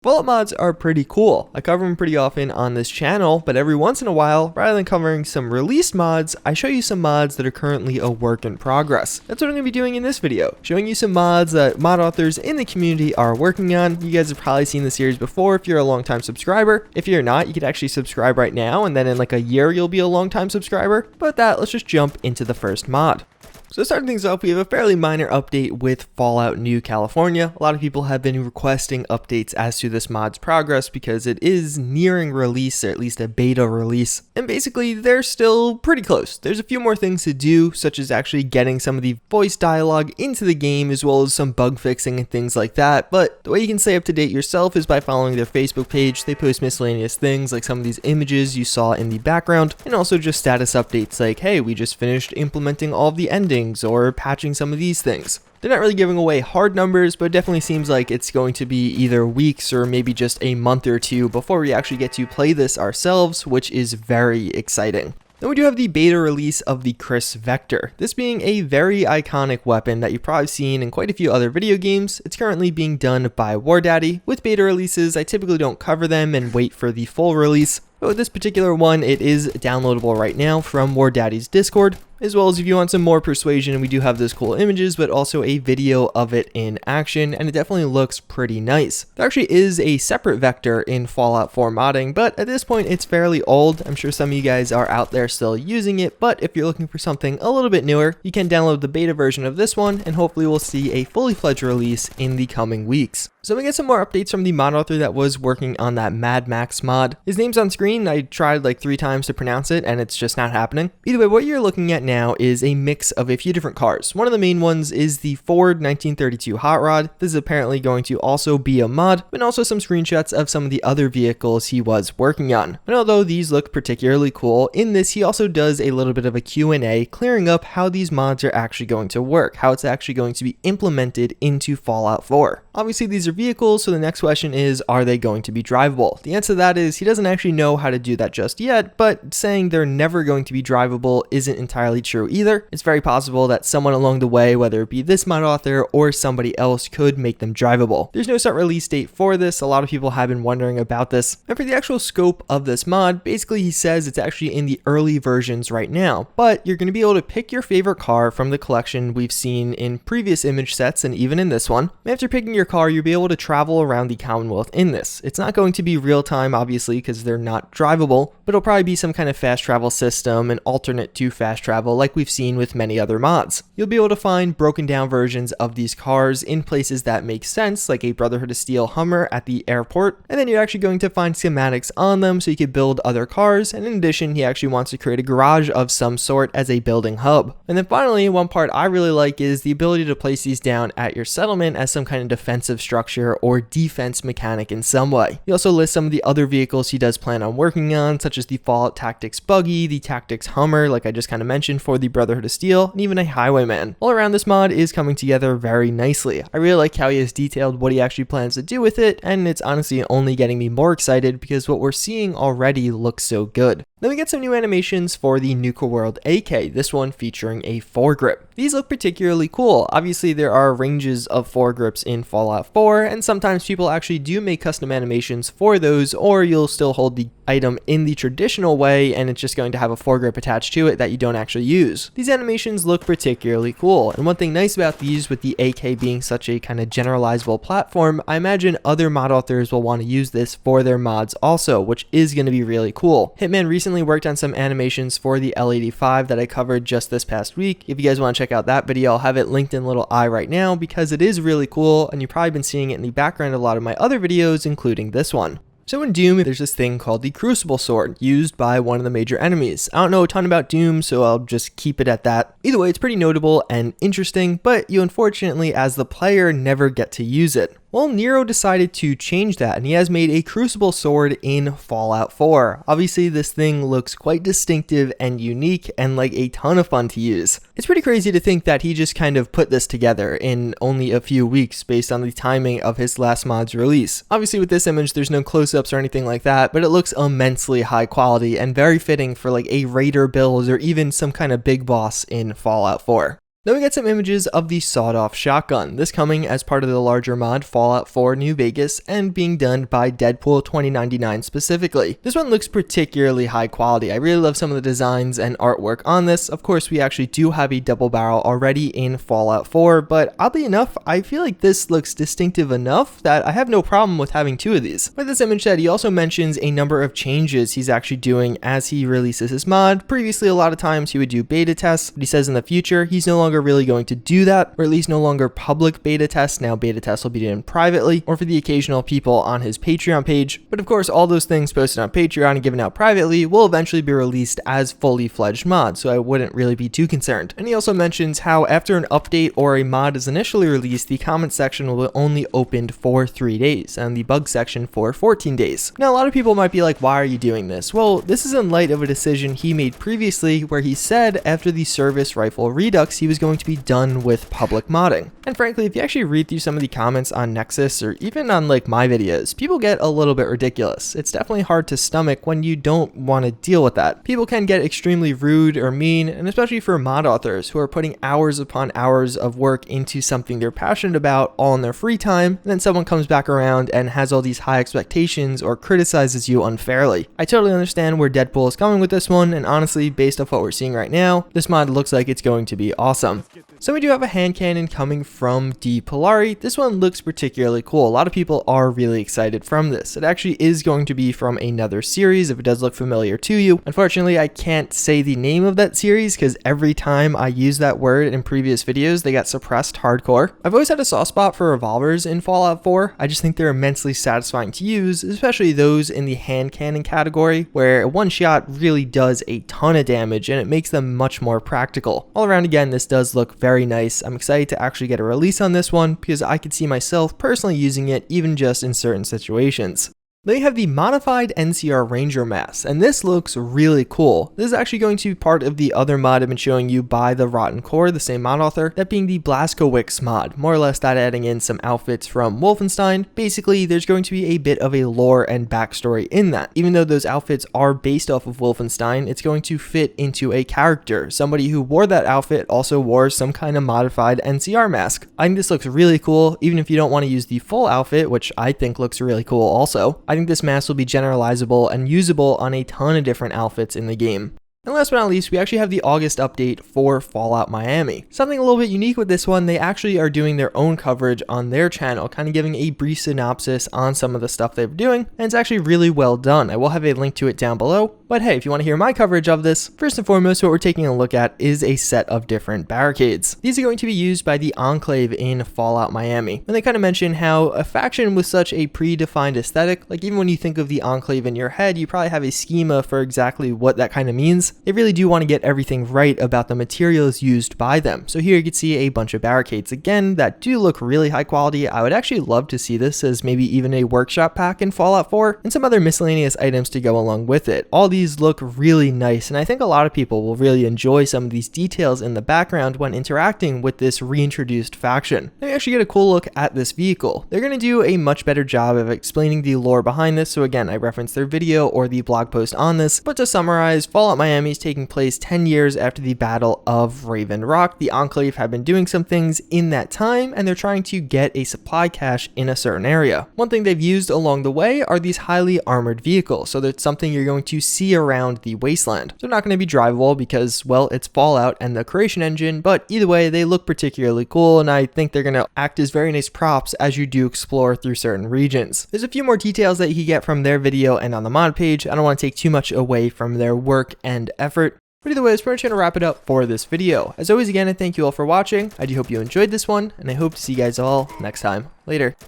Fallout mods are pretty cool. I cover them pretty often on this channel, but every once in a while, rather than covering some released mods, I show you some mods that are currently a work in progress. That's what I'm going to be doing in this video, showing you some mods that mod authors in the community are working on. You guys have probably seen the series before if you're a long-time subscriber. If you're not, you could actually subscribe right now, and then in like a year, you'll be a long-time subscriber. But with that, let's just jump into the first mod. So starting things off, we have a fairly minor update with Fallout New California. A lot of people have been requesting updates as to this mod's progress because it is nearing release, or at least a beta release. And basically, they're still pretty close. There's a few more things to do, such as actually getting some of the voice dialogue into the game, as well as some bug fixing and things like that. But the way you can stay up to date yourself is by following their Facebook page. They post miscellaneous things like some of these images you saw in the background, and also just status updates like, hey, we just finished implementing all of the endings, or patching some of these things. They're not really giving away hard numbers, but it definitely seems like it's going to be either weeks or maybe just a month or two before we actually get to play this ourselves, which is very exciting. Then we do have the beta release of the Kriss Vector. This being a very iconic weapon that you've probably seen in quite a few other video games. It's currently being done by WarDaddy. With beta releases, I typically don't cover them and wait for the full release. But with this particular one, it is downloadable right now from WarDaddy's Discord, as well as if you want some more persuasion, we do have those cool images, but also a video of it in action, and it definitely looks pretty nice. There actually is a separate vector in Fallout 4 modding, but at this point it's fairly old. I'm sure some of you guys are out there still using it, but if you're looking for something a little bit newer, you can download the beta version of this one, and hopefully we'll see a fully fledged release in the coming weeks. So we get some more updates from the mod author that was working on that Mad Max mod. His name's on screen. I tried like 3 times to pronounce it and it's just not happening. Either way, what you're looking at now is a mix of a few different cars. One of the main ones is the Ford 1932 Hot Rod. This is apparently going to also be a mod, but also some screenshots of some of the other vehicles he was working on. And although these look particularly cool, in this he also does a little bit of a Q&A clearing up how these mods are actually going to work, how it's actually going to be implemented into Fallout 4. Obviously these are vehicles, so the next question is, are they going to be drivable? The answer to that is he doesn't actually know how to do that just yet, but saying they're never going to be drivable isn't entirely true either. It's very possible that someone along the way, whether it be this mod author or somebody else, could make them drivable. There's no set release date for this. A lot of people have been wondering about this. And for the actual scope of this mod, basically he says it's actually in the early versions right now, but you're going to be able to pick your favorite car from the collection we've seen in previous image sets and even in this one. After picking your car, you'll be able to travel around the Commonwealth in this. It's not going to be real time, obviously, because they're not drivable, but it'll probably be some kind of fast travel system, an alternate to fast travel like we've seen with many other mods. You'll be able to find broken down versions of these cars in places that make sense, like a Brotherhood of Steel Hummer at the airport, and then you're actually going to find schematics on them so you can build other cars, and in addition, he actually wants to create a garage of some sort as a building hub. And then finally, one part I really like is the ability to place these down at your settlement as some kind of defensive structure or defense mechanic in some way. He also lists some of the other vehicles he does plan on working on, such as the Fallout Tactics Buggy, the Tactics Hummer, like I just kind of mentioned for the Brotherhood of Steel, and even a Highwayman. All around, this mod is coming together very nicely. I really like how he has detailed what he actually plans to do with it, and it's honestly only getting me more excited because what we're seeing already looks so good. Then we get some new animations for the Nuchal World AK, this one featuring a foregrip. These look particularly cool. Obviously there are ranges of foregrips in Fallout 4, and sometimes people actually do make custom animations for those, or you'll still hold the item in the traditional way and it's just going to have a foregrip attached to it that you don't actually use. These animations look particularly cool, and one thing nice about these, with the AK being such a kind of generalizable platform, I imagine other mod authors will want to use this for their mods also, which is going to be really cool. Hitman recently worked on some animations for the L85 that I covered just this past week. If you guys want to check out that video, I'll have it linked in little I right now because it is really cool, and you've probably been seeing it in the background of a lot of my other videos, including this one. So in Doom, there's this thing called the Crucible Sword, used by one of the major enemies. I don't know a ton about Doom, so I'll just keep it at that. Either way, it's pretty notable and interesting, but you unfortunately, as the player, never get to use it. Well, Nero decided to change that, and he has made a Crucible Sword in Fallout 4. Obviously, this thing looks quite distinctive and unique and like a ton of fun to use. It's pretty crazy to think that he just kind of put this together in only a few weeks based on the timing of his last mod's release. Obviously, with this image, there's no close-ups or anything like that, but it looks immensely high quality and very fitting for like a raider build or even some kind of big boss in Fallout 4. Then we get some images of the sawed-off shotgun, this coming as part of the larger mod Fallout 4 New Vegas and being done by Deadpool 2099 specifically. This one looks particularly high quality. I really love some of the designs and artwork on this. Of course, we actually do have a double barrel already in Fallout 4, but oddly enough, I feel like this looks distinctive enough that I have no problem with having two of these. With this image set, he also mentions a number of changes he's actually doing as he releases his mod. Previously, a lot of times he would do beta tests, but he says in the future, he's no longer really going to do that, or at least no longer public beta tests. Now beta tests will be done privately or for the occasional people on his Patreon page. But of course, all those things posted on Patreon and given out privately will eventually be released as fully fledged mods, so I wouldn't really be too concerned. And he also mentions how after an update or a mod is initially released, the comment section will be only opened for 3 days and the bug section for 14 days. Now a lot of people might be like, why are you doing this? Well, this is in light of a decision he made previously where he said after the service rifle redux he was going to be done with public modding. And frankly, if you actually read through some of the comments on Nexus or even on like my videos, people get a little bit ridiculous. It's definitely hard to stomach when you don't want to deal with that. People can get extremely rude or mean, and especially for mod authors who are putting hours upon hours of work into something they're passionate about all in their free time, and then someone comes back around and has all these high expectations or criticizes you unfairly. I totally understand where Deadpool is coming with this one, and honestly, based off what we're seeing right now, this mod looks like it's going to be awesome. So we do have a hand cannon coming from D. Polari. This one looks particularly cool. A lot of people are really excited from this. It actually is going to be from another series if it does look familiar to you. Unfortunately, I can't say the name of that series because every time I use that word in previous videos, they got suppressed hardcore. I've always had a soft spot for revolvers in Fallout 4. I just think they're immensely satisfying to use, especially those in the hand cannon category where one shot really does a ton of damage and it makes them much more practical. All around, again, this does look very nice. I'm excited to actually get a release on this one because I could see myself personally using it even just in certain situations. They have the modified NCR Ranger mask, and this looks really cool. This is actually going to be part of the other mod I've been showing you by the Rotten Core, the same mod author, that being the Blazkowicz mod, more or less that adding in some outfits from Wolfenstein. Basically, there's going to be a bit of a lore and backstory in that. Even though those outfits are based off of Wolfenstein, it's going to fit into a character. Somebody who wore that outfit also wore some kind of modified NCR mask. I think this looks really cool, even if you don't want to use the full outfit, which I think looks really cool also. I think this mask will be generalizable and usable on a ton of different outfits in the game. And last but not least, we actually have the August update for Fallout Miami. Something a little bit unique with this one, they actually are doing their own coverage on their channel, kind of giving a brief synopsis on some of the stuff they're doing, and it's actually really well done. I will have a link to it down below, but hey, if you want to hear my coverage of this, first and foremost, what we're taking a look at is a set of different barricades. These are going to be used by the Enclave in Fallout Miami, and they kind of mention how a faction with such a predefined aesthetic, like even when you think of the Enclave in your head, you probably have a schema for exactly what that kind of means. They really do want to get everything right about the materials used by them. So here you can see a bunch of barricades again that do look really high quality. I would actually love to see this as maybe even a workshop pack in Fallout 4 and some other miscellaneous items to go along with it. All these look really nice, and I think a lot of people will really enjoy some of these details in the background when interacting with this reintroduced faction. Now you actually get a cool look at this vehicle. They're going to do a much better job of explaining the lore behind this. So again, I referenced their video or the blog post on this, but to summarize, Fallout Miami is taking place 10 years after the Battle of Raven Rock. The Enclave have been doing some things in that time, and they're trying to get a supply cache in a certain area. One thing they've used along the way are these highly armored vehicles, so that's something you're going to see around the wasteland. They're not going to be drivable because, well, it's Fallout and the creation engine, but either way, they look particularly cool, and I think they're going to act as very nice props as you do explore through certain regions. There's a few more details that you can get from their video and on the mod page. I don't want to take too much away from their work and effort. But either way, that's pretty much going to wrap it up for this video. As always, again, I thank you all for watching. I do hope you enjoyed this one, and I hope to see you guys all next time. Later. I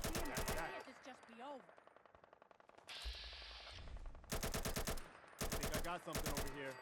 think I got something over here.